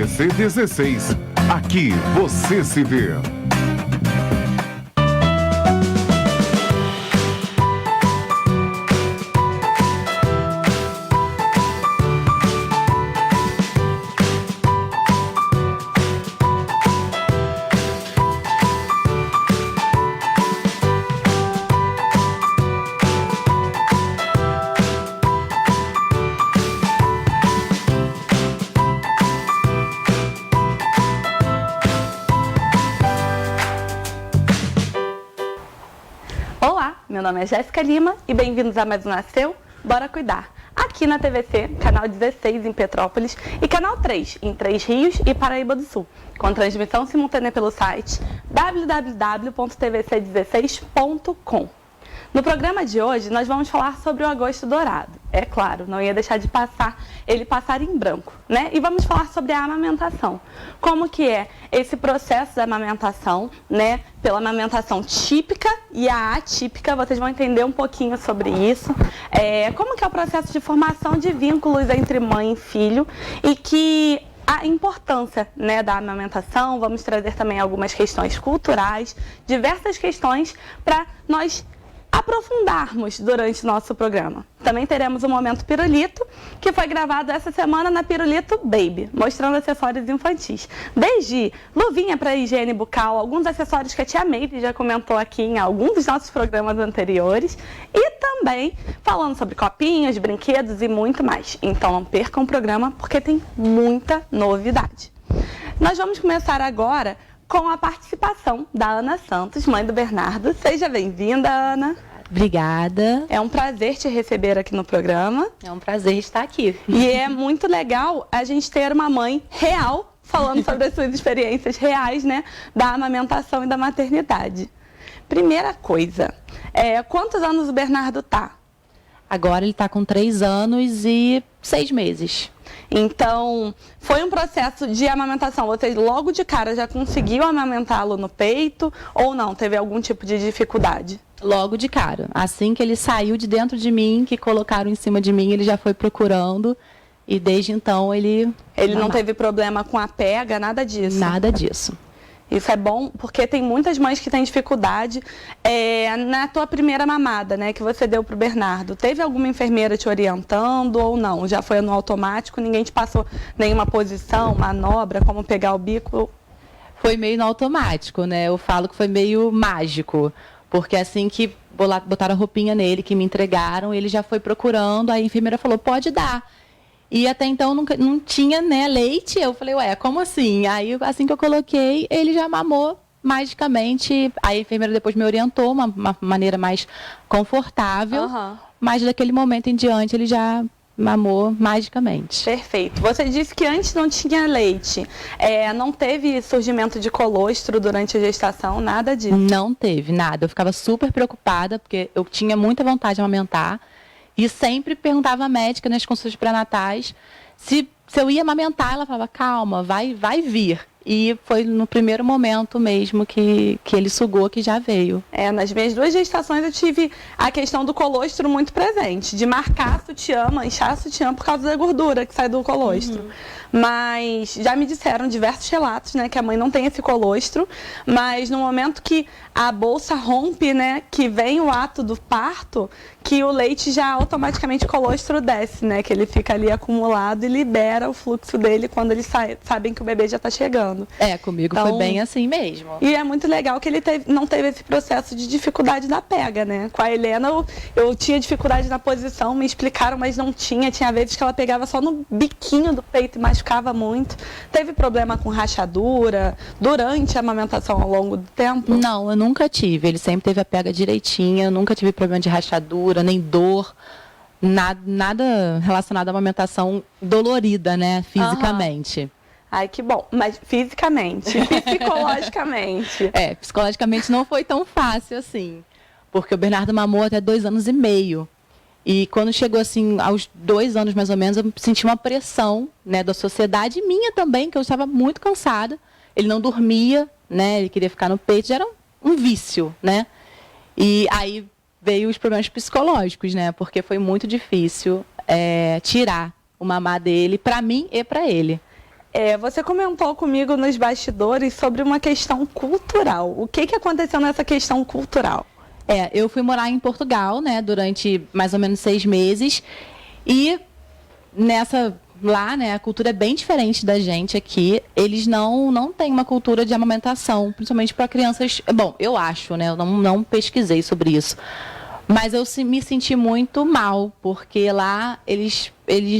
TVC 16. Aqui você se vê. Meu nome é Jéssica Lima e bem-vindos a mais um Nasceu, Bora Cuidar, aqui na TVC, canal 16 em Petrópolis e canal 3 em Três Rios e Paraíba do Sul, com transmissão simultânea pelo site www.tvc16.com. No programa de hoje, nós vamos falar sobre o agosto dourado. É claro, não ia deixar de ele passar em branco, né? E vamos falar sobre a amamentação. Como que é esse processo da amamentação, né? Pela amamentação típica e a atípica, vocês vão entender um pouquinho sobre isso. Como que é o processo de formação de vínculos entre mãe e filho e que a importância, né, da amamentação. Vamos trazer também algumas questões culturais, diversas questões para nós aprofundarmos durante o nosso programa. Também teremos o Momento Pirulito, que foi gravado essa semana na Pirulito Baby, mostrando acessórios infantis. Desde luvinha para higiene bucal, alguns acessórios que a tia Meire já comentou aqui em alguns dos nossos programas anteriores, e também falando sobre copinhos, brinquedos e muito mais. Então não percam o programa, porque tem muita novidade. Nós vamos começar agora com a participação da Ana Santos, mãe do Bernardo. Seja bem-vinda, Ana. Obrigada. É um prazer te receber aqui no programa. É um prazer estar aqui. E é muito legal a gente ter uma mãe real falando sobre as suas experiências reais, né, da amamentação e da maternidade. Primeira coisa, quantos anos o Bernardo tá? Agora ele está com 3 anos e 6 meses. Então, foi um processo de amamentação. Você logo de cara já conseguiu amamentá-lo no peito ou não? Teve algum tipo de dificuldade? Logo de cara. Assim que ele saiu de dentro de mim, que colocaram em cima de mim, ele já foi procurando. E desde então ele não teve problema com a pega, nada disso? Nada disso. Isso é bom, porque tem muitas mães que têm dificuldade na tua primeira mamada, né, que você deu pro Bernardo. Teve alguma enfermeira te orientando ou não? Já foi no automático, ninguém te passou nenhuma posição, manobra, como pegar o bico? Foi meio no automático, né? Eu falo que foi meio mágico, porque assim que botaram a roupinha nele, que me entregaram, ele já foi procurando, aí a enfermeira falou, pode dar. E até então não tinha, né, leite. Eu falei, ué, como assim? Aí, assim que eu coloquei, ele já mamou magicamente. Aí a enfermeira depois me orientou, uma maneira mais confortável. Uhum. Mas daquele momento em diante, ele já mamou magicamente. Perfeito. Você disse que antes não tinha leite. Não teve surgimento de colostro durante a gestação, nada disso? Não teve, nada. Eu ficava super preocupada, porque eu tinha muita vontade de amamentar. E sempre perguntava à médica nas consultas pré-natais se eu ia amamentar. Ela falava, calma, vai vir. E foi no primeiro momento mesmo que ele sugou, que já veio. Nas minhas 2 gestações eu tive a questão do colostro muito presente. De marcar sutiã, manchar sutiã por causa da gordura que sai do colostro. Mas já me disseram diversos relatos, né, que a mãe não tem esse colostro. Mas no momento que a bolsa rompe, né, que vem o ato do parto, que o leite já automaticamente o colostro desce, né, que ele fica ali acumulado e libera o fluxo dele quando eles sabem que o bebê já está chegando. Comigo então, foi bem assim mesmo. E é muito legal que ele não teve esse processo de dificuldade da pega, né? Com a Helena eu tinha dificuldade na posição, me explicaram, mas não tinha. Tinha vezes que ela pegava só no biquinho do peito e machucava muito. Teve problema com rachadura durante a amamentação ao longo do tempo? Não, eu nunca tive. Ele sempre teve a pega direitinha, eu nunca tive problema de rachadura, nem dor. Nada relacionado à amamentação dolorida, né? Fisicamente. Uhum. Ai, que bom. Mas fisicamente, psicologicamente? Psicologicamente não foi tão fácil assim. Porque o Bernardo mamou até 2 anos e meio. E quando chegou assim, aos 2 anos mais ou menos, eu senti uma pressão, né, da sociedade e minha também, que eu estava muito cansada. Ele não dormia, né? Ele queria ficar no peito, já era um vício, né? E aí veio os problemas psicológicos, né? Porque foi muito difícil tirar o mamar dele, para mim e para ele. Você comentou comigo nos bastidores sobre uma questão cultural. O que aconteceu nessa questão cultural? Eu fui morar em Portugal, né, durante mais ou menos 6 meses. E lá, né, a cultura é bem diferente da gente aqui. Eles não têm uma cultura de amamentação, principalmente para crianças. Bom, eu acho, né, eu não pesquisei sobre isso. Mas eu me senti muito mal, porque lá eles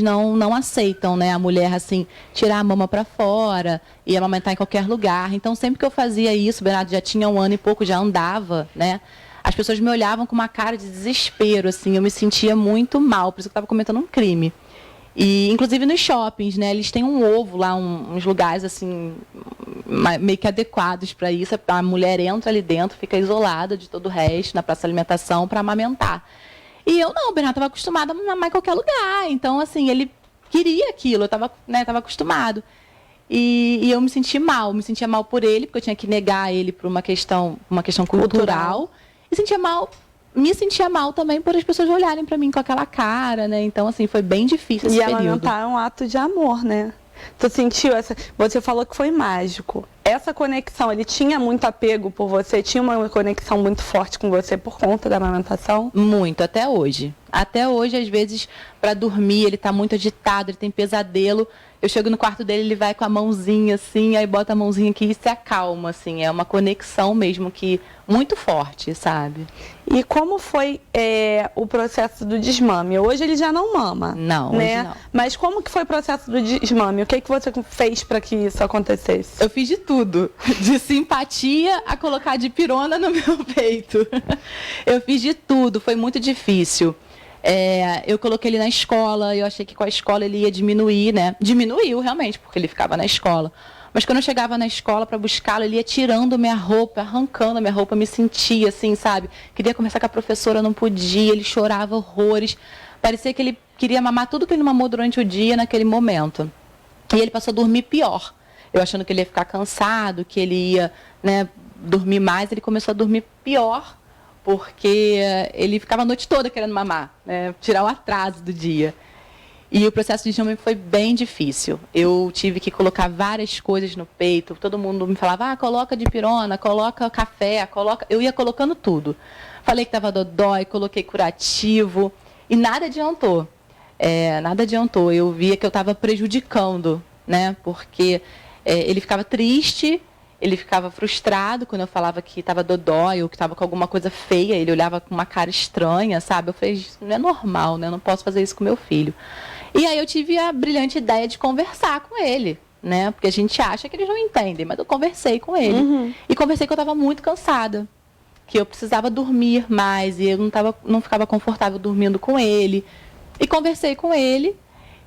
não aceitam, né, a mulher, assim, tirar a mama para fora e amamentar em qualquer lugar. Então, sempre que eu fazia isso, o Bernardo já tinha 1 ano e pouco, já andava, né, as pessoas me olhavam com uma cara de desespero, assim, eu me sentia muito mal, por isso que eu estava cometendo um crime. E, inclusive, nos shoppings, né, eles têm um ovo lá, uns lugares, assim, meio que adequados para isso. A mulher entra ali dentro, fica isolada de todo o resto, na praça de alimentação, para amamentar. E eu não, o Bernardo estava acostumado a mamar em qualquer lugar. Então, assim, ele queria aquilo, eu estava acostumado. E eu me sentia mal por ele, porque eu tinha que negar ele por uma questão cultural. E me sentia mal também por as pessoas olharem para mim com aquela cara, né? Então, assim, foi bem difícil esse período. E amamentar é um ato de amor, né? Tu sentiu você falou que foi mágico. Essa conexão, ele tinha muito apego por você? Tinha uma conexão muito forte com você por conta da amamentação? Muito, até hoje. Até hoje, às vezes, para dormir, ele tá muito agitado, ele tem pesadelo. Eu chego no quarto dele, ele vai com a mãozinha assim, aí bota a mãozinha aqui e se acalma, assim. É uma conexão mesmo que muito forte, sabe? E como foi o processo do desmame? Hoje ele já não mama. Não, né? Hoje não. Mas como que foi o processo do desmame? O que você fez para que isso acontecesse? Eu fiz de tudo. De simpatia a colocar dipirona no meu peito. Eu fiz de tudo, foi muito difícil. Eu coloquei ele na escola, eu achei que com a escola ele ia diminuir, né? Diminuiu realmente, porque ele ficava na escola. Mas quando eu chegava na escola para buscá-lo, ele ia tirando minha roupa, arrancando a minha roupa, me sentia assim, sabe? Queria conversar com a professora, não podia, ele chorava horrores. Parecia que ele queria mamar tudo que ele mamou durante o dia naquele momento. E ele passou a dormir pior. Eu achando que ele ia ficar cansado, que ele ia, né, dormir mais, ele começou a dormir pior, porque ele ficava a noite toda querendo mamar, né, tirar o atraso do dia. E o processo de desmame foi bem difícil. Eu tive que colocar várias coisas no peito. Todo mundo me falava, coloca dipirona, coloca café, coloca... Eu ia colocando tudo. Falei que estava dodói, coloquei curativo. E nada adiantou. Nada adiantou. Eu via que eu estava prejudicando, né? Porque ele ficava triste, ele ficava frustrado quando eu falava que estava dodói ou que estava com alguma coisa feia. Ele olhava com uma cara estranha, sabe? Eu falei, isso não é normal, né? Eu não posso fazer isso com meu filho. E aí eu tive a brilhante ideia de conversar com ele, né? Porque a gente acha que eles não entendem, mas eu conversei com ele. Uhum. E conversei que eu estava muito cansada, que eu precisava dormir mais e eu não ficava confortável dormindo com ele. E conversei com ele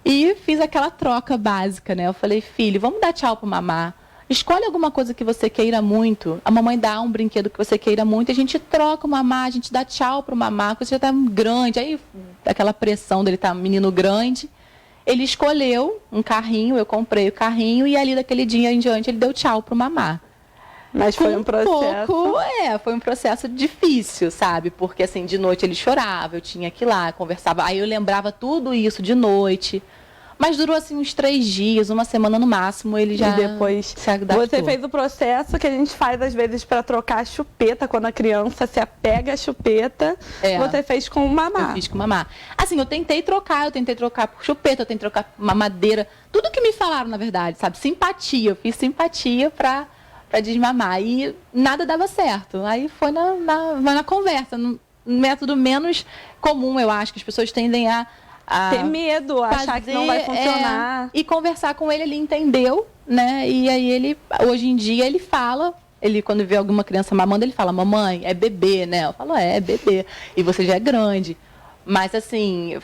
e fiz aquela troca básica, né? Eu falei, filho, vamos dar tchau pro mamá. Escolhe alguma coisa que você queira muito. A mamãe dá um brinquedo que você queira muito. A gente troca o mamá, a gente dá tchau pro mamá, porque você já tá grande. Aí, aquela pressão dele tá um menino grande. Ele escolheu um carrinho, eu comprei o carrinho. E ali, daquele dia em diante, ele deu tchau pro mamá. Mas foi um processo... Foi um processo difícil, sabe? Porque, assim, de noite ele chorava, eu tinha que ir lá, conversava. Aí eu lembrava tudo isso de noite. Mas durou assim uns 3 dias, 1 semana no máximo, ele já E depois se adaptou. Você fez o processo que a gente faz às vezes para trocar a chupeta, quando a criança se apega à chupeta. Você fez com o mamá. Eu fiz com o mamá. Assim, eu tentei trocar por chupeta, eu tentei trocar por mamadeira. Tudo que me falaram, na verdade, sabe? Simpatia, eu fiz simpatia para desmamar. E nada dava certo. Aí foi na conversa, no método menos comum, eu acho, que as pessoas tendem a ter medo, achar que não vai funcionar. E conversar com ele entendeu, né? E aí hoje em dia ele fala, quando vê alguma criança mamando, ele fala, mamãe, é bebê, né? Eu falo, é bebê. E você já é grande. Mas assim,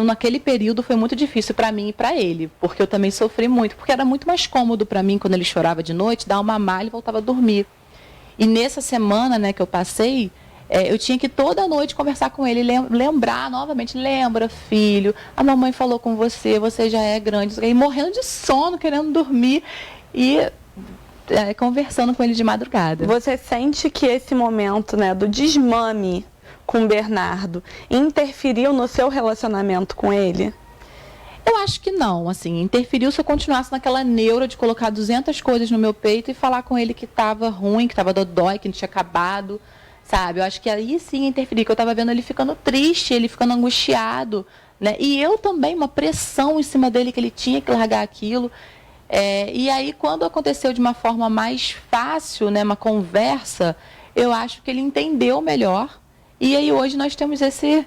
naquele período foi muito difícil para mim e para ele, porque eu também sofri muito, porque era muito mais cômodo para mim quando ele chorava de noite, dar uma mamar e ele voltava a dormir. E nessa semana, né, que eu passei, eu tinha que toda noite conversar com ele, lembrar novamente, lembra, filho, a mamãe falou com você, você já é grande, e morrendo de sono, querendo dormir, e conversando com ele de madrugada. Você sente que esse momento, né, do desmame com o Bernardo interferiu no seu relacionamento com ele? Eu acho que não, assim, interferiu se eu continuasse naquela neura de colocar 200 coisas no meu peito e falar com ele que estava ruim, que estava dodói, que não tinha acabado, sabe? Eu acho que aí sim interferiu, que eu estava vendo ele ficando triste, ele ficando angustiado, né? E eu também, uma pressão em cima dele que ele tinha que largar aquilo. E aí, quando aconteceu de uma forma mais fácil, né, uma conversa, eu acho que ele entendeu melhor. E aí hoje nós temos esse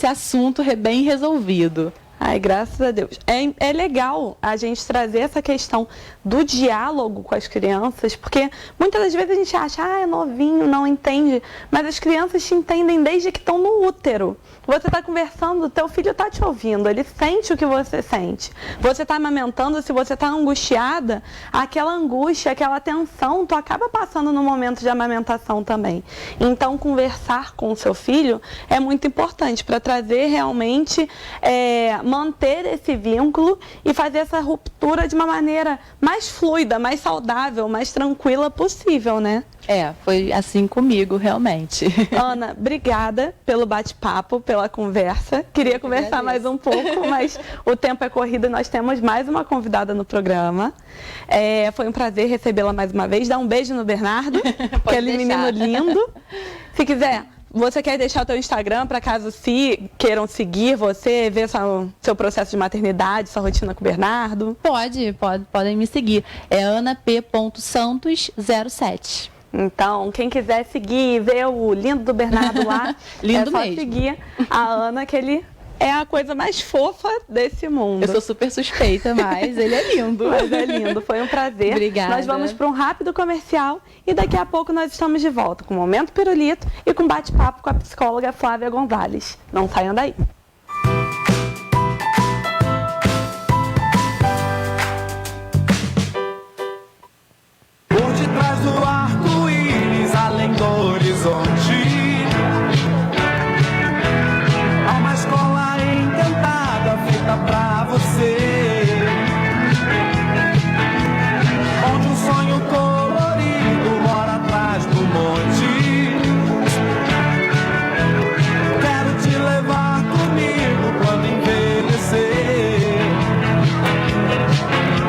assunto bem resolvido. Ai, graças a Deus. É legal a gente trazer essa questão do diálogo com as crianças, porque muitas das vezes a gente acha, é novinho, não entende, mas as crianças te entendem desde que estão no útero. Você está conversando, teu filho está te ouvindo, ele sente o que você sente. Você está amamentando, se você está angustiada, aquela angústia, aquela tensão, tu acaba passando no momento de amamentação também. Então, conversar com o seu filho é muito importante para trazer realmente, manter esse vínculo e fazer essa ruptura de uma maneira mais fluida, mais saudável, mais tranquila possível, né? Foi assim comigo, realmente. Ana, obrigada pelo bate-papo, pela conversa. Queria conversar mais um pouco, mas o tempo é corrido e nós temos mais uma convidada no programa. Foi um prazer recebê-la mais uma vez. Dá um beijo no Bernardo, que é menino lindo. Se quiser, você quer deixar o teu Instagram para caso queiram seguir você, ver seu processo de maternidade, sua rotina com o Bernardo? Podem me seguir. É anap.santos07. Então, quem quiser seguir, ver o lindo do Bernardo lá, lindo é só mesmo. seguir a Ana, que ele é a coisa mais fofa desse mundo. Eu sou super suspeita, mas ele é lindo. Mas é lindo, foi um prazer. Obrigada. Nós vamos para um rápido comercial e daqui a pouco nós estamos de volta com o Momento Pirulito e com bate-papo com a psicóloga Flávia Gonzalez. Não saiam daí. Por detrás do arco-íris, além do horizonte, há uma escola encantada feita pra você, onde um sonho colorido mora atrás do monte. Quero te levar comigo quando envelhecer.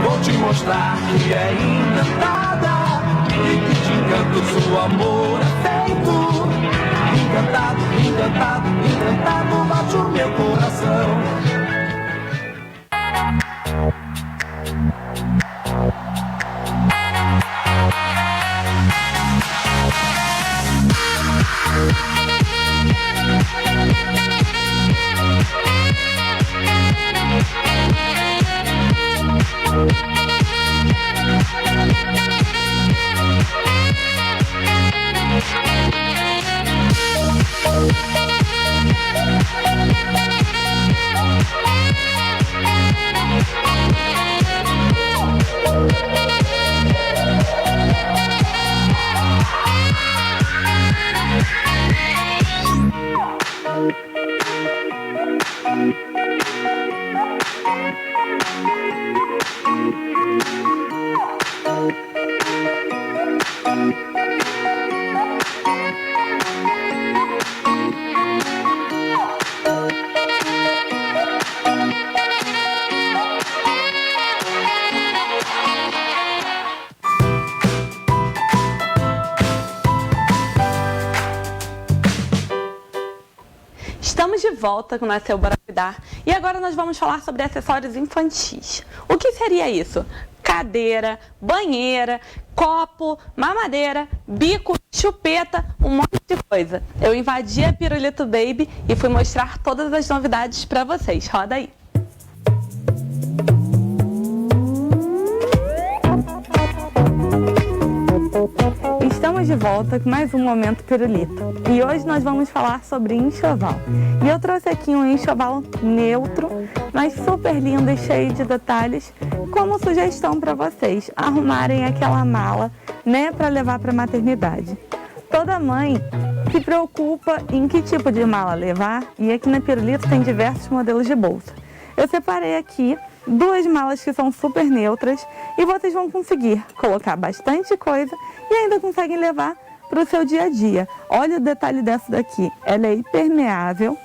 Vou te mostrar que é encantada e que de encanto seu amor é feito. Encantado, encantado, encantado bate o meu coração. Estamos de volta com o Nasceu Bora Cuidar e agora nós vamos falar sobre acessórios infantis. O que seria isso? Cadeira, banheira, copo, mamadeira, bico, chupeta, um monte de coisa. Eu invadi a Pirulito Baby e fui mostrar todas as novidades para vocês. Roda aí! Estamos de volta com mais um Momento Pirulito e hoje nós vamos falar sobre enxoval. E eu trouxe aqui um enxoval neutro, mas super lindo e cheio de detalhes, como sugestão para vocês arrumarem aquela mala, né, para levar para a maternidade. Toda mãe se preocupa em que tipo de mala levar e aqui na Pirulito tem diversos modelos de bolsa. Eu separei aqui duas malas que são super neutras e vocês vão conseguir colocar bastante coisa e ainda conseguem levar para o seu dia a dia. Olha o detalhe dessa daqui, ela é impermeável,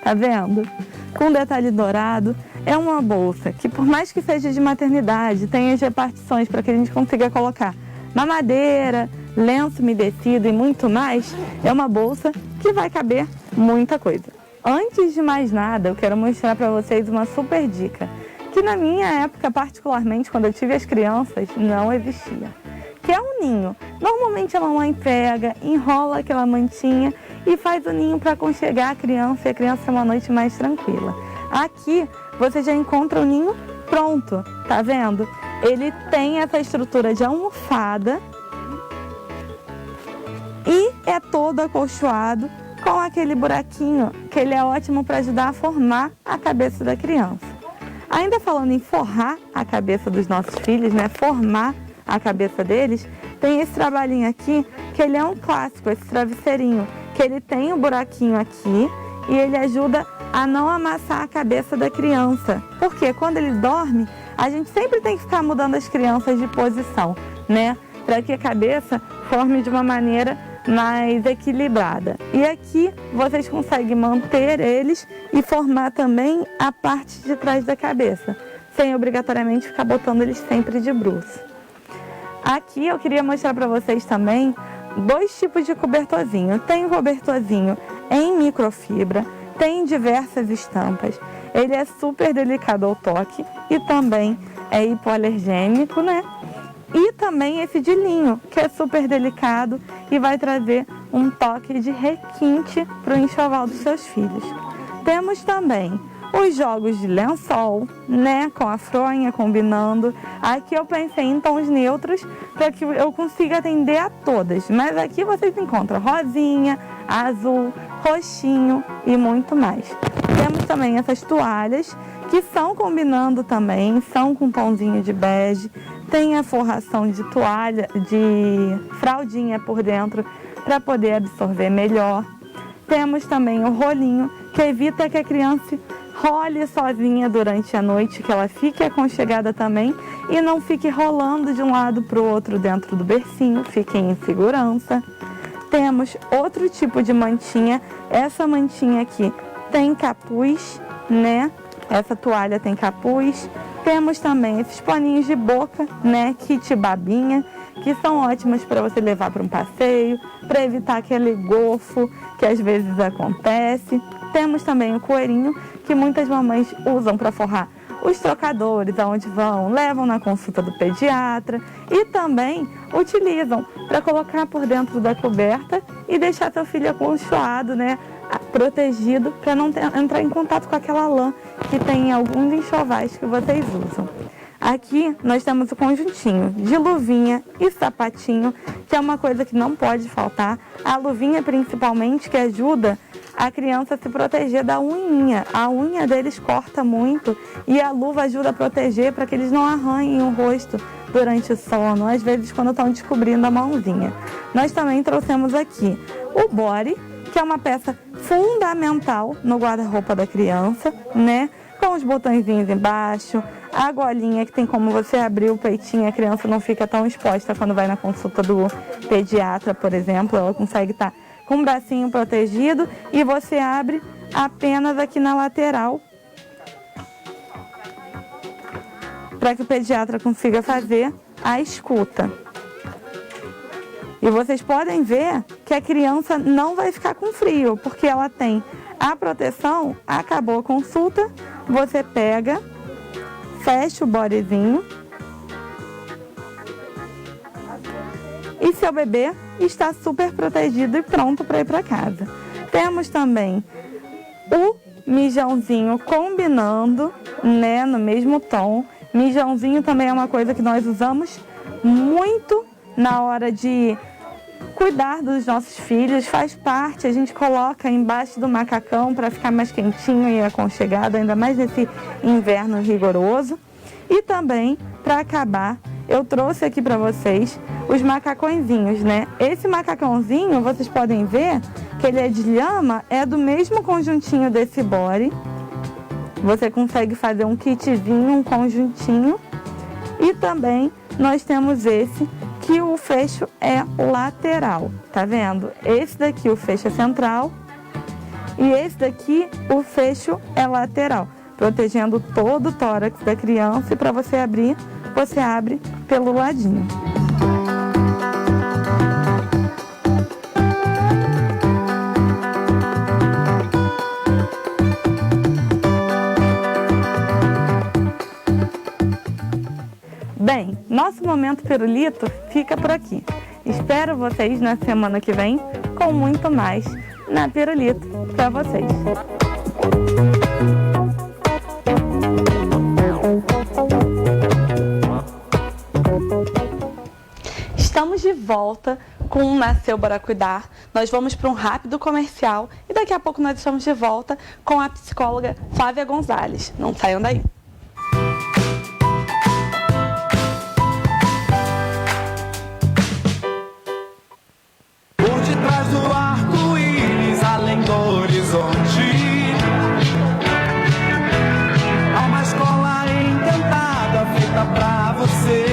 tá vendo? Com detalhe dourado, é uma bolsa que, por mais que seja de maternidade, tenha as repartições para que a gente consiga colocar mamadeira, lenço umedecido e muito mais, é uma bolsa que vai caber muita coisa. Antes de mais nada, eu quero mostrar para vocês uma super dica, que na minha época, particularmente, quando eu tive as crianças, não existia. Que é um ninho. Normalmente a mamãe pega, enrola aquela mantinha e faz o ninho para aconchegar a criança e a criança ter uma noite mais tranquila. Aqui você já encontra o ninho pronto, tá vendo? Ele tem essa estrutura de almofada e é todo acolchoado com aquele buraquinho que ele é ótimo para ajudar a formar a cabeça da criança. Ainda falando em forrar a cabeça dos nossos filhos, né? Formar a cabeça deles, tem esse trabalhinho aqui, que ele é um clássico, esse travesseirinho, que ele tem um buraquinho aqui e ele ajuda a não amassar a cabeça da criança. Porque quando ele dorme, a gente sempre tem que ficar mudando as crianças de posição, né? Para que a cabeça forme de uma maneira mais equilibrada. E aqui vocês conseguem manter eles e formar também a parte de trás da cabeça, sem obrigatoriamente ficar botando eles sempre de bruços. Aqui eu queria mostrar para vocês também 2 tipos de cobertorzinho. Tem um cobertorzinho em microfibra, tem diversas estampas. Ele é super delicado ao toque e também é hipoalergênico, né? E também esse de linho, que é super delicado e vai trazer um toque de requinte para o enxoval dos seus filhos. Temos também os jogos de lençol, né, com a fronha combinando. Aqui eu pensei em tons neutros para que eu consiga atender a todas. Mas aqui vocês encontram rosinha, azul, roxinho e muito mais. Temos também essas toalhas que são combinando também, são com tomzinho de bege. Tem a forração de toalha, de fraldinha por dentro para poder absorver melhor. Temos também o rolinho que evita que a criança role sozinha durante a noite, que ela fique aconchegada também e não fique rolando de um lado para o outro dentro do bercinho, fique em segurança. Temos outro tipo de mantinha, essa mantinha aqui tem capuz, né? Essa toalha tem capuz. Temos também esses paninhos de boca, né? Kit babinha, que são ótimas para você levar para um passeio, para evitar aquele gofo que às vezes acontece. Temos também o coeirinho, que muitas mamães usam para forrar os trocadores, aonde vão, levam na consulta do pediatra e também utilizam para colocar por dentro da coberta e deixar seu filho acolchoado, né, protegido, para não entrar em contato com aquela lã que tem em alguns enxovais que vocês usam. Aqui nós temos o conjuntinho de luvinha e sapatinho, que é uma coisa que não pode faltar. A luvinha principalmente, que ajuda a criança a se proteger da unhinha. A unha deles corta muito e a luva ajuda a proteger para que eles não arranhem o rosto durante o sono, às vezes quando estão descobrindo a mãozinha. Nós também trouxemos aqui o body, que é uma peça fundamental no guarda-roupa da criança, né? Com os botõezinhos embaixo, a golinha que tem como você abrir o peitinho, a criança não fica tão exposta quando vai na consulta do pediatra, por exemplo, ela consegue estar com o bracinho protegido e você abre apenas aqui na lateral para que o pediatra consiga fazer a escuta. E vocês podem ver que a criança não vai ficar com frio, porque ela tem a proteção. Acabou a consulta, você pega, fecha o bodyzinho e seu bebê está super protegido e pronto para ir para casa. Temos também o mijãozinho combinando, né, no mesmo tom. Mijãozinho também é uma coisa que nós usamos muito na hora de cuidar dos nossos filhos, faz parte, a gente coloca embaixo do macacão para ficar mais quentinho e aconchegado, ainda mais nesse inverno rigoroso. E também, para acabar, eu trouxe aqui para vocês os macacõezinhos, né? Esse macacãozinho, vocês podem ver que ele é de lhama, é do mesmo conjuntinho desse body. Você consegue fazer um kitzinho, um conjuntinho. E também nós temos esse, que o fecho é lateral, tá vendo? Esse daqui o fecho é central e esse daqui o fecho é lateral. protegendo todo o tórax da criança, e para você abrir, você abre pelo ladinho. Bem, nosso Momento Pirulito fica por aqui. Espero vocês na semana que vem com muito mais na Pirulito para vocês. Estamos de volta com o Nasceu Bora Cuidar. Nós vamos para um rápido comercial e daqui a pouco nós estamos de volta com a psicóloga Flávia Gonzalez. Não saiam daí. Por detrás do arco-íris, além do horizonte, há uma escola encantada feita pra você,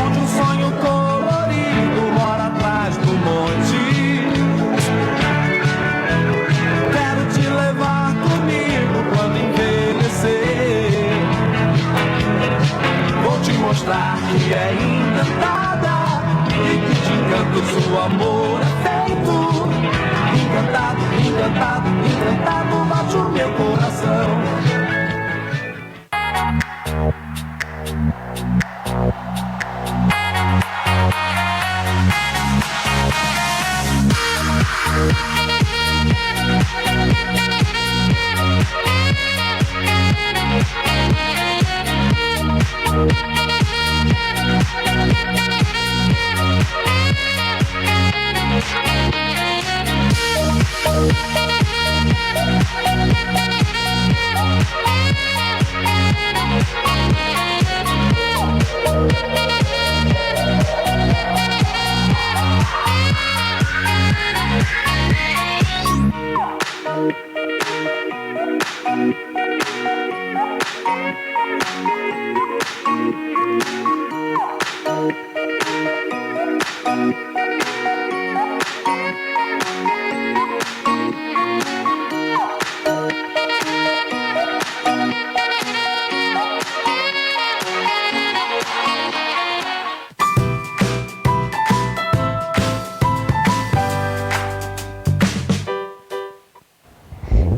onde um sonho colorido mora atrás do monte. Quero te levar comigo quando envelhecer. Vou te mostrar que é encantada e que de encanto seu amor é feito. Encantado, encantado, encantado, bate o meu coração.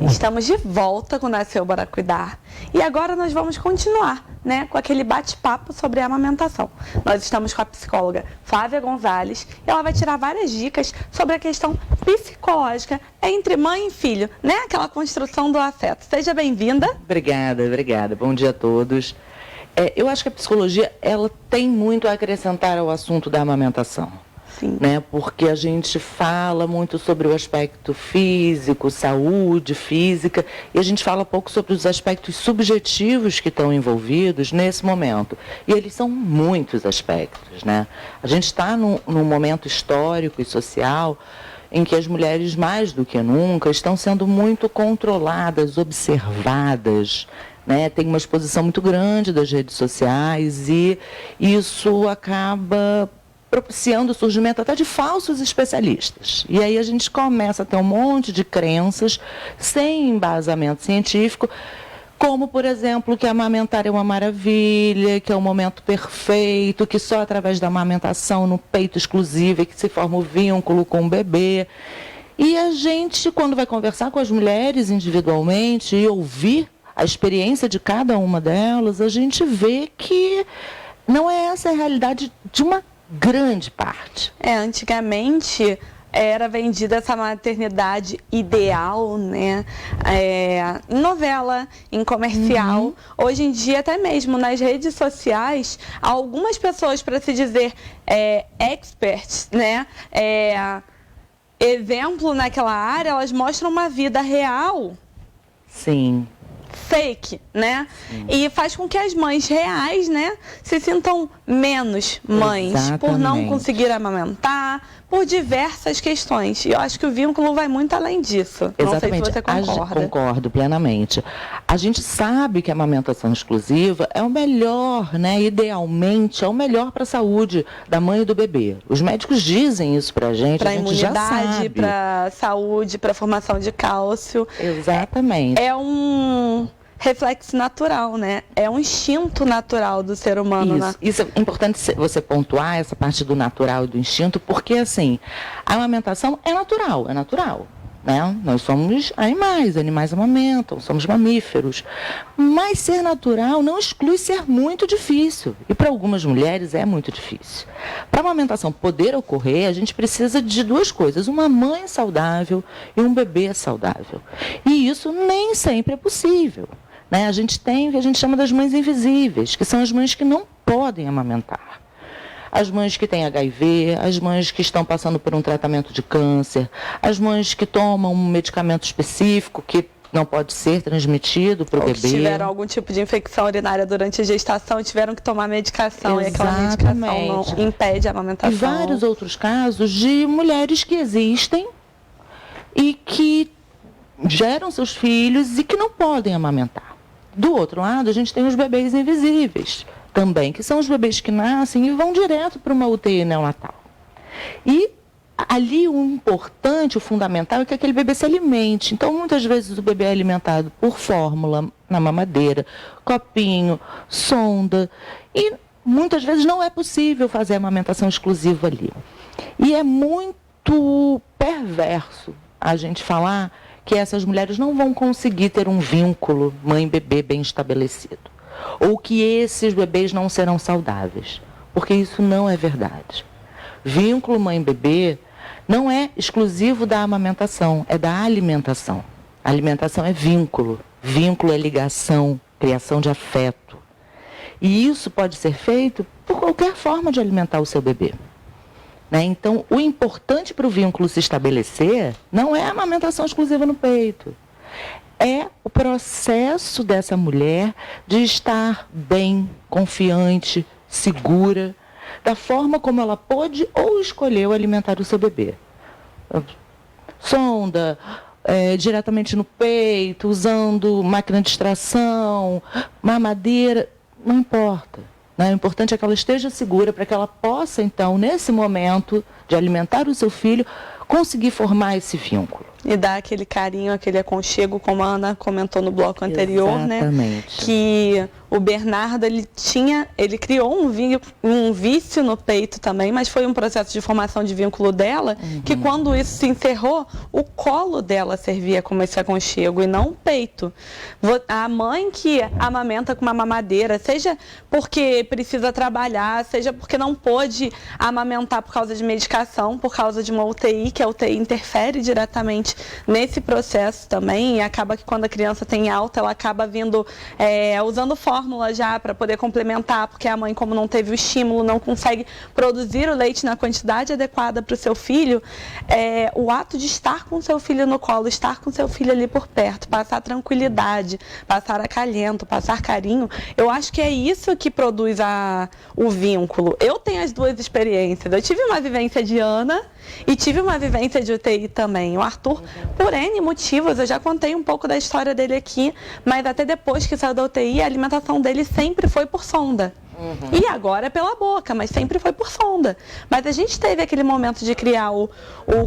Estamos de volta com o Nasceu Bora Cuidar e agora nós vamos continuar, né, com aquele bate-papo sobre a amamentação. Nós estamos com a psicóloga Flávia Gonzalez e ela vai tirar várias dicas sobre a questão psicológica entre mãe e filho, né, aquela construção do afeto. Seja bem-vinda. Obrigada. Bom dia a todos. Eu acho que a psicologia ela tem muito a acrescentar ao assunto da amamentação. Sim. Né? Porque a gente fala muito sobre o aspecto físico, saúde física, e a gente fala pouco sobre os aspectos subjetivos que estão envolvidos nesse momento. E eles são muitos aspectos, né? A gente está num momento histórico e social em que as mulheres, mais do que nunca, estão sendo muito controladas, observadas, né? Tem uma exposição muito grande das redes sociais e isso acaba propiciando o surgimento até de falsos especialistas. E aí a gente começa a ter um monte de crenças sem embasamento científico, como, por exemplo, que amamentar é uma maravilha, que é o momento perfeito, que só através da amamentação no peito exclusivo é que se forma o vínculo com o bebê. E a gente, quando vai conversar com as mulheres individualmente e ouvir a experiência de cada uma delas, a gente vê que não é essa a realidade de uma grande parte. Antigamente era vendida essa maternidade ideal, né? Em novela, em comercial. Uhum. Hoje em dia, até mesmo nas redes sociais, algumas pessoas, para se dizer experts, né? Exemplo naquela área, elas mostram uma vida real. Sim. Fake, né? E faz com que as mães reais, né, se sintam menos mães por não Exatamente. conseguir amamentar, por diversas questões. E eu acho que o vínculo vai muito além disso. Não sei se você concorda. Concordo plenamente. A gente sabe que a amamentação exclusiva é o melhor, né? Idealmente, é o melhor para a saúde da mãe e do bebê. Os médicos dizem isso pra gente, Para a gente já imunidade, sabe. para saúde, para formação de cálcio. Exatamente. É um reflexo natural, né? É um instinto natural do ser humano. Né? Isso é importante você pontuar essa parte do natural e do instinto, porque assim, a amamentação é natural, né? Nós somos animais amamentam, somos mamíferos. Mas ser natural não exclui ser muito difícil. E para algumas mulheres é muito difícil. Para a amamentação poder ocorrer, a gente precisa de duas coisas: uma mãe saudável e um bebê saudável. E isso nem sempre é possível. Né? A gente tem o que a gente chama das mães invisíveis, que são as mães que não podem amamentar. As mães que têm HIV, as mães que estão passando por um tratamento de câncer, as mães que tomam um medicamento específico que não pode ser transmitido para o bebê. Ou que tiveram algum tipo de infecção urinária durante a gestação e tiveram que tomar medicação. E aquela medicação não impede a amamentação. E vários outros casos de mulheres que existem e que geram seus filhos e que não podem amamentar. Do outro lado, a gente tem os bebês invisíveis também, que são os bebês que nascem e vão direto para uma UTI neonatal. E ali o importante, o fundamental é que aquele bebê se alimente. Então, muitas vezes o bebê é alimentado por fórmula, na mamadeira, copinho, sonda. E muitas vezes não é possível fazer a amamentação exclusiva ali. E é muito perverso a gente falar que essas mulheres não vão conseguir ter um vínculo mãe-bebê bem estabelecido. Ou que esses bebês não serão saudáveis. Porque isso não é verdade. Vínculo mãe-bebê não é exclusivo da amamentação, é da alimentação. A alimentação é vínculo. Vínculo é ligação, criação de afeto. E isso pode ser feito por qualquer forma de alimentar o seu bebê. Né? Então, o importante para o vínculo se estabelecer não é a amamentação exclusiva no peito. É o processo dessa mulher de estar bem, confiante, segura, da forma como ela pôde ou escolheu alimentar o seu bebê. Sonda, diretamente no peito, usando máquina de extração, mamadeira, não importa. O importante é que ela esteja segura para que ela possa, então, nesse momento de alimentar o seu filho, conseguir formar esse vínculo. E dar aquele carinho, aquele aconchego, como a Ana comentou no bloco anterior, Exatamente. Né? Que o Bernardo, ele criou um vício no peito também, mas foi um processo de formação de vínculo dela, que quando isso se encerrou, o colo dela servia como esse aconchego e não o peito. A mãe que amamenta com uma mamadeira, seja porque precisa trabalhar, seja porque não pôde amamentar por causa de medicação, por causa de uma UTI, que a UTI interfere diretamente nesse processo também, e acaba que quando a criança tem alta, ela acaba vindo usando fórmula já para poder complementar, porque a mãe, como não teve o estímulo, não consegue produzir o leite na quantidade adequada para o seu filho. O ato de estar com o seu filho no colo, estar com o seu filho ali por perto, passar tranquilidade, passar acalento, passar carinho, eu acho que é isso que produz o vínculo. Eu tenho as duas experiências. Eu tive uma vivência de Ana e tive uma vivência de UTI também. O Arthur, por N motivos, eu já contei um pouco da história dele aqui, mas até depois que saiu da UTI, a alimentação dele sempre foi por sonda. E agora é pela boca, mas sempre foi por sonda. Mas a gente teve aquele momento de criar o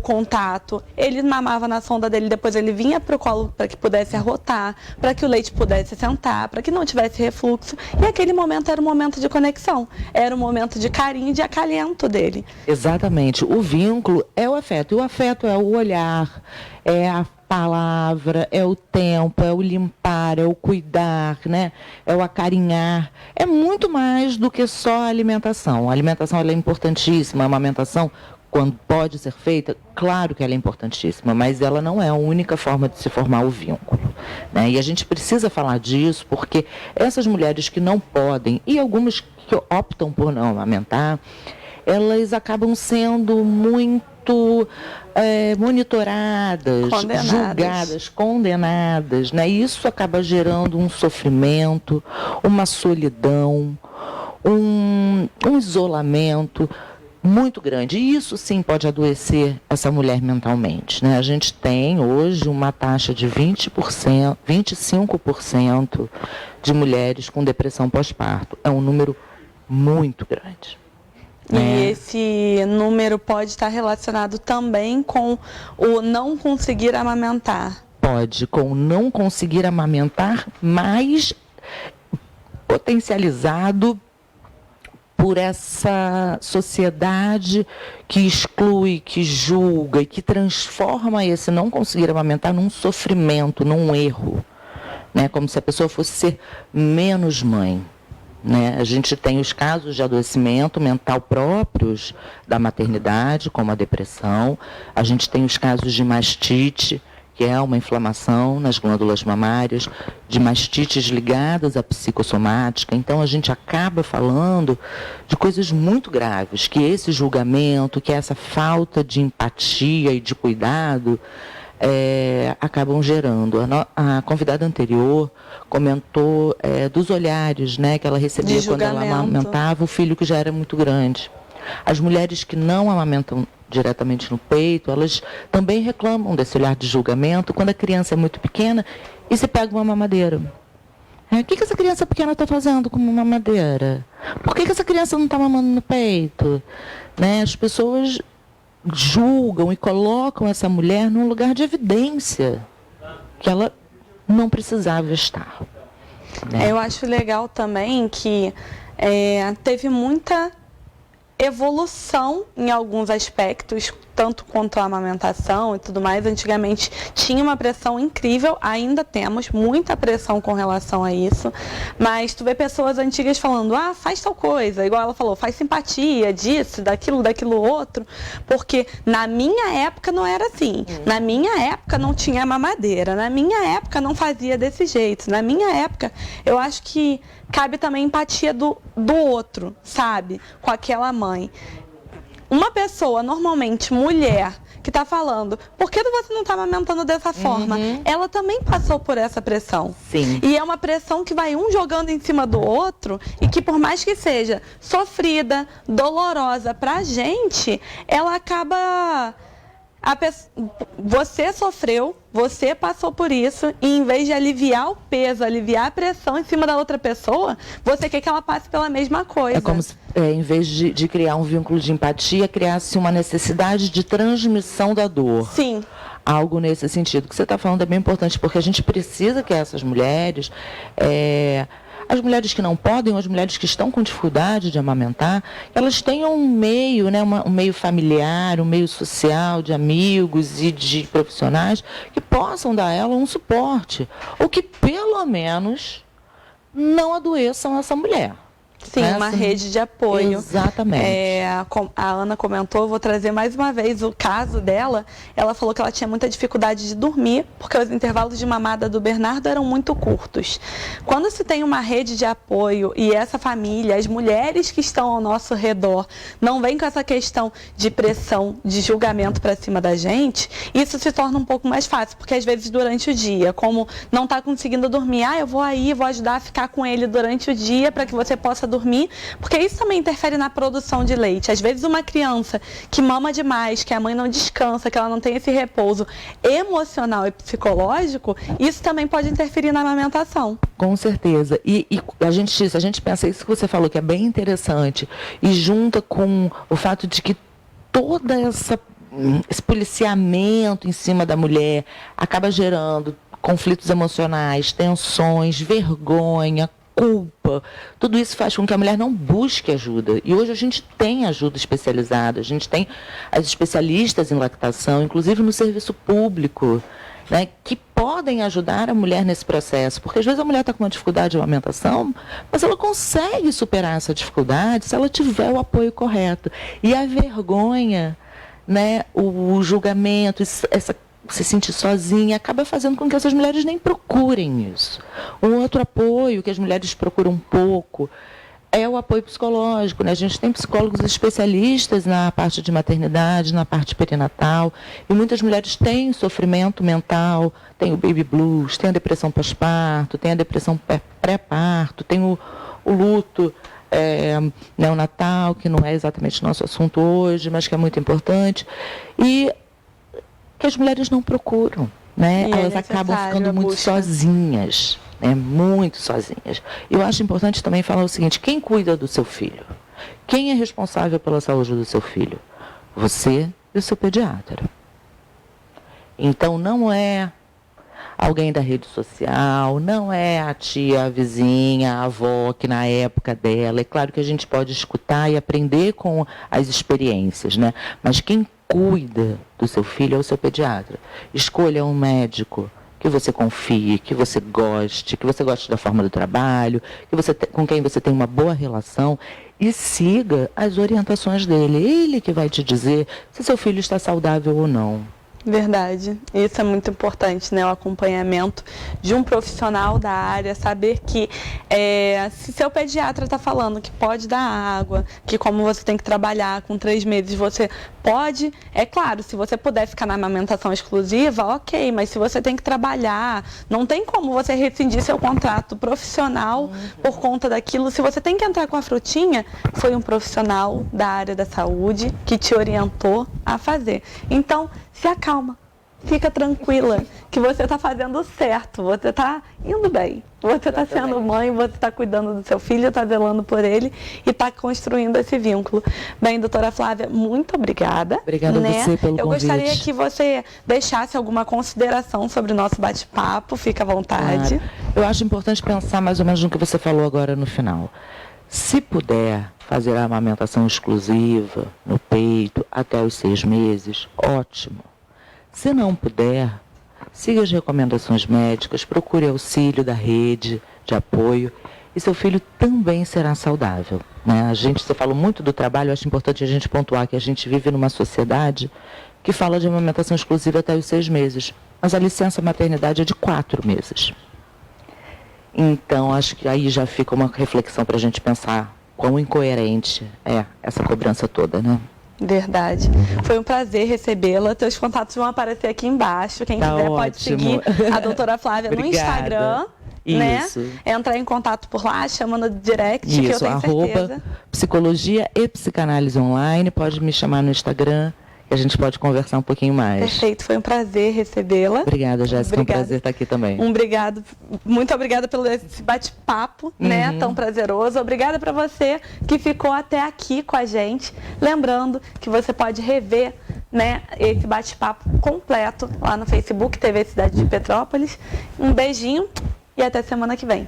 contato. Ele mamava na sonda dele, depois ele vinha para o colo para que pudesse arrotar, para que o leite pudesse sentar, para que não tivesse refluxo. E aquele momento era um momento de conexão, era um momento de carinho e de acalento dele. Exatamente. O vínculo é o afeto. E o afeto é o olhar, é a palavra, é o tempo, é o limpar, é o cuidar, né? É o acarinhar. É muito mais do que só a alimentação. A alimentação ela é importantíssima, a amamentação, quando pode ser feita, claro que ela é importantíssima, mas ela não é a única forma de se formar o vínculo. Né? E a gente precisa falar disso porque essas mulheres que não podem, e algumas que optam por não amamentar, elas acabam sendo muito monitoradas, julgadas, condenadas, né? Isso acaba gerando um sofrimento, uma solidão, um isolamento muito grande. E isso sim pode adoecer essa mulher mentalmente, né? A gente tem hoje uma taxa de 20%, 25% de mulheres com depressão pós-parto. É um número muito grande. E esse número pode estar relacionado também com o não conseguir amamentar. Pode, com o não conseguir amamentar, mas potencializado por essa sociedade que exclui, que julga e que transforma esse não conseguir amamentar num sofrimento, num erro, né? Como se a pessoa fosse ser menos mãe. Né? A gente tem os casos de adoecimento mental próprios da maternidade, como a depressão. A gente tem os casos de mastite, que é uma inflamação nas glândulas mamárias, de mastites ligadas à psicossomática. Então, a gente acaba falando de coisas muito graves, que esse julgamento, que essa falta de empatia e de cuidado acabam gerando. A convidada anterior comentou dos olhares, né, que ela recebia quando ela amamentava o filho que já era muito grande. As mulheres que não amamentam diretamente no peito, elas também reclamam desse olhar de julgamento quando a criança é muito pequena e se pega uma mamadeira. O que essa criança pequena está fazendo com uma mamadeira? Por que essa criança não está mamando no peito? Né? As pessoas julgam e colocam essa mulher num lugar de evidência que ela não precisava estar. Né? Eu acho legal também que teve muita evolução em alguns aspectos, tanto quanto a amamentação e tudo mais. Antigamente tinha uma pressão incrível, ainda temos muita pressão com relação a isso, mas tu vê pessoas antigas falando, faz tal coisa, igual ela falou, faz simpatia, disso, daquilo outro, porque na minha época não era assim, na minha época não tinha mamadeira, na minha época não fazia desse jeito, na minha época, eu acho que cabe também empatia do outro, sabe, com aquela mãe. Uma pessoa, normalmente mulher, que está falando, por que você não está amamentando dessa forma? Ela também passou por essa pressão. Sim. E é uma pressão que vai um jogando em cima do outro e que, por mais que seja sofrida, dolorosa para a gente, ela acaba... Você sofreu, você passou por isso, e em vez de aliviar o peso, aliviar a pressão em cima da outra pessoa, você quer que ela passe pela mesma coisa. É como se, em vez de criar um vínculo de empatia, criasse uma necessidade de transmissão da dor. Sim. Algo nesse sentido. O que você está falando é bem importante, porque a gente precisa que essas mulheres... as mulheres que não podem, ou as mulheres que estão com dificuldade de amamentar, elas tenham um meio, né, um meio familiar, um meio social, de amigos e de profissionais, que possam dar a ela um suporte, ou que pelo menos não adoeçam essa mulher. Sim, uma rede de apoio. Exatamente. A Ana comentou, eu vou trazer mais uma vez o caso dela. Ela falou que ela tinha muita dificuldade de dormir, porque os intervalos de mamada do Bernardo eram muito curtos. Quando se tem uma rede de apoio e essa família, as mulheres que estão ao nosso redor, não vem com essa questão de pressão, de julgamento para cima da gente, isso se torna um pouco mais fácil, porque às vezes durante o dia, como não está conseguindo dormir, eu vou ajudar a ficar com ele durante o dia para que você possa dormir, porque isso também interfere na produção de leite. Às vezes uma criança que mama demais, que a mãe não descansa, que ela não tem esse repouso emocional e psicológico, isso também pode interferir na amamentação. Com certeza. E a gente pensa isso que você falou, que é bem interessante, e junta com o fato de que toda esse policiamento em cima da mulher acaba gerando conflitos emocionais, tensões, vergonha, culpa. Tudo isso faz com que a mulher não busque ajuda. E hoje a gente tem ajuda especializada, a gente tem as especialistas em lactação, inclusive no serviço público, né, que podem ajudar a mulher nesse processo. Porque às vezes a mulher está com uma dificuldade de amamentação, mas ela consegue superar essa dificuldade se ela tiver o apoio correto. E a vergonha, né, o julgamento, se sentir sozinha, acaba fazendo com que essas mulheres nem procurem isso. Um outro apoio que as mulheres procuram um pouco é o apoio psicológico, né? A gente tem psicólogos especialistas na parte de maternidade, na parte perinatal, e muitas mulheres têm sofrimento mental, tem o baby blues, tem a depressão pós-parto, tem a depressão pré-parto, tem o luto neonatal, que não é exatamente nosso assunto hoje, mas que é muito importante, e que as mulheres não procuram, né? Elas acabam ficando muito sozinhas, né? Muito sozinhas. Eu acho importante também falar o seguinte: quem cuida do seu filho? Quem é responsável pela saúde do seu filho? Você e o seu pediatra. Então, não é alguém da rede social, não é a tia, a vizinha, a avó, que na época dela. É claro que a gente pode escutar e aprender com as experiências, né? Mas quem cuida do seu filho é o seu pediatra. Escolha um médico que você confie, que você goste da forma do trabalho, com quem você tem uma boa relação, e siga as orientações dele. Ele que vai te dizer se seu filho está saudável ou não. Verdade. Isso é muito importante, né? O acompanhamento de um profissional da área, saber que se seu pediatra está falando que pode dar água, que como você tem que trabalhar com 3 meses, você pode, é claro, se você puder ficar na amamentação exclusiva, ok, mas se você tem que trabalhar, não tem como você rescindir seu contrato profissional por conta daquilo. Se você tem que entrar com a frutinha, foi um profissional da área da saúde que te orientou a fazer. Então, se acalma, fica tranquila, que você está fazendo certo, você está indo bem, você está sendo mãe, você está cuidando do seu filho, está zelando por ele e está construindo esse vínculo. Bem, doutora Flávia, muito obrigada. Obrigada a você pelo convite. Eu gostaria que você deixasse alguma consideração sobre o nosso bate-papo, fica à vontade. Claro. Eu acho importante pensar mais ou menos no que você falou agora no final. Se puder fazer a amamentação exclusiva no peito até os 6 meses, ótimo. Se não puder, siga as recomendações médicas, procure auxílio da rede de apoio e seu filho também será saudável, né? Você falou muito do trabalho, eu acho importante a gente pontuar que a gente vive numa sociedade que fala de amamentação exclusiva até os 6 meses, mas a licença maternidade é de 4 meses. Então, acho que aí já fica uma reflexão para a gente pensar quão incoerente é essa cobrança toda, né? Verdade. Foi um prazer recebê-la. Teus contatos vão aparecer aqui embaixo. Quem quiser pode seguir a doutora Flávia no Instagram. Isso. Né? Entrar em contato por lá, chama no direct, que eu tenho certeza. Psicologia e Psicanálise Online. Pode me chamar no Instagram, que a gente pode conversar um pouquinho mais. Perfeito, foi um prazer recebê-la. Obrigada, Jéssica, um prazer estar aqui também. Muito obrigada pelo esse bate-papo, né, tão prazeroso. Obrigada para você que ficou até aqui com a gente. Lembrando que você pode rever, né, esse bate-papo completo lá no Facebook TV Cidade de Petrópolis. Um beijinho e até semana que vem.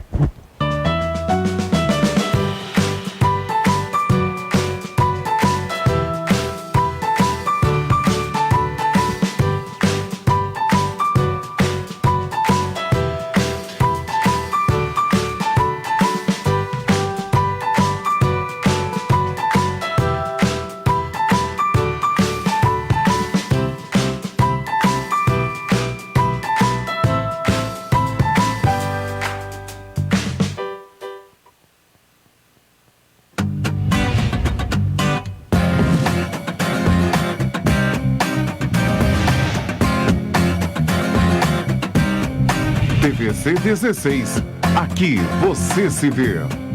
TVC 16. Aqui você se vê.